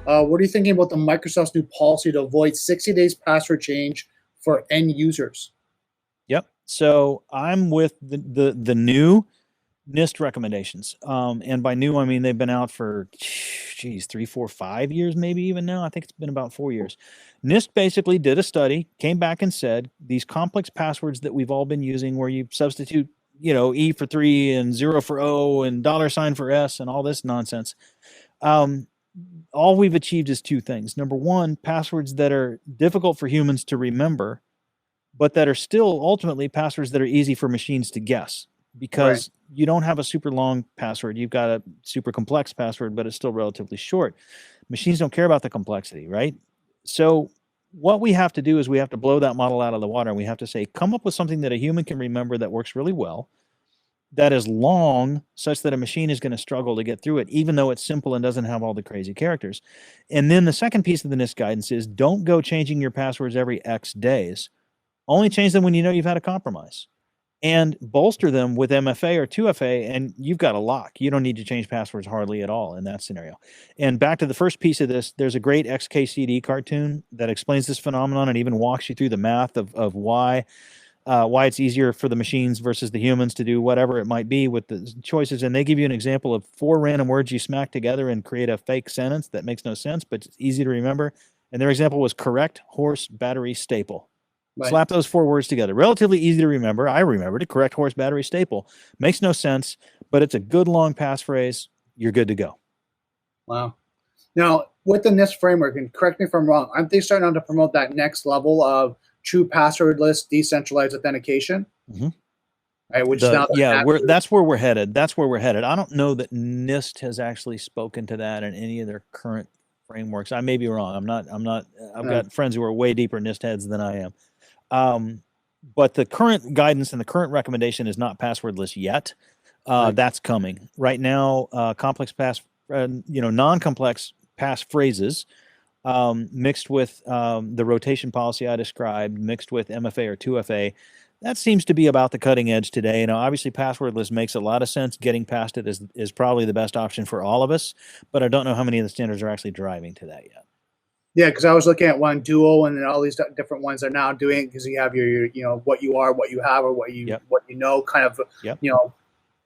What are you thinking about the Microsoft's new policy to avoid 60 days password change for end users? Yep. So I'm with the new NIST recommendations. And by new, I mean they've been out for, geez, 3, 4, 5 years, maybe even now. I think it's been about 4 years. NIST basically did a study, came back and said these complex passwords that we've all been using, where you substitute, E for 3 and 0 for O and $ for S and all this nonsense. All we've achieved is two things. Number one, passwords that are difficult for humans to remember, but that are still ultimately passwords that are easy for machines to guess, because you don't have a super long password. You've got a super complex password, but it's still relatively short. Machines don't care about the complexity, right? So what we have to do is we have to blow that model out of the water, and we have to say, come up with something that a human can remember that works really well, that is long, such that a machine is going to struggle to get through it, even though it's simple and doesn't have all the crazy characters. And then the second piece of the NIST guidance is don't go changing your passwords every X days. Only change them when you know you've had a compromise, and bolster them with MFA or 2FA, and you've got a lock. You don't need to change passwords hardly at all in that scenario. And back to the first piece of this, there's a great XKCD cartoon that explains this phenomenon and even walks you through the math of why it's easier for the machines versus the humans to do whatever it might be with the choices. And they give you an example of 4 random words you smack together and create a fake sentence that makes no sense, but it's easy to remember. And their example was correct horse battery staple. Right. Slap those 4 words together. Relatively easy to remember. I remembered it. Correct horse battery staple. Makes no sense, but it's a good long passphrase. You're good to go. Wow. Now, with the NIST framework, and correct me if I'm wrong, aren't they starting to promote that next level of true passwordless decentralized authentication? Mm-hmm. Right, which that's where we're headed. That's where we're headed. I don't know that NIST has actually spoken to that in any of their current frameworks. I may be wrong. I've got friends who are way deeper NIST heads than I am. But the current guidance and the current recommendation is not passwordless yet. That's coming right now. Complex non-complex pass phrases, mixed with the rotation policy I described, mixed with MFA or 2FA. That seems to be about the cutting edge today. Obviously passwordless makes a lot of sense. Getting past it is probably the best option for all of us, but I don't know how many of the standards are actually driving to that yet. Yeah, because I was looking at one Duo, and then all these different ones are now doing, because you have your what you are, what you have, or what you know, kind of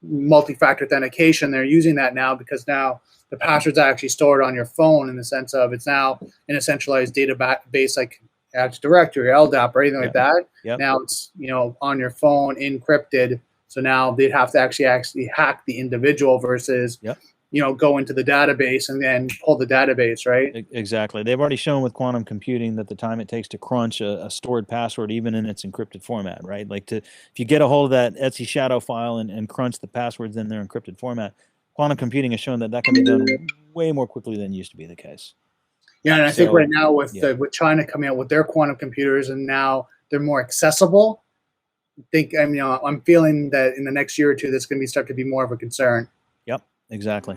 multi-factor authentication. They're using that now because now the passwords are actually stored on your phone, in the sense of it's now in a centralized database like Active Directory, LDAP, or anything like that. Now it's on your phone, encrypted. So now they'd have to actually hack the individual versus go into the database and then pull the database, right? Exactly. They've already shown with quantum computing that the time it takes to crunch a stored password, even in its encrypted format, right? Like if you get a hold of that Etsy shadow file and crunch the passwords in their encrypted format, quantum computing has shown that can be done way more quickly than used to be the case. Yeah, and I think right now with China coming out with their quantum computers, and now they're more accessible, I'm feeling that in the next year or two, that's going to start to be more of a concern. Yep, exactly.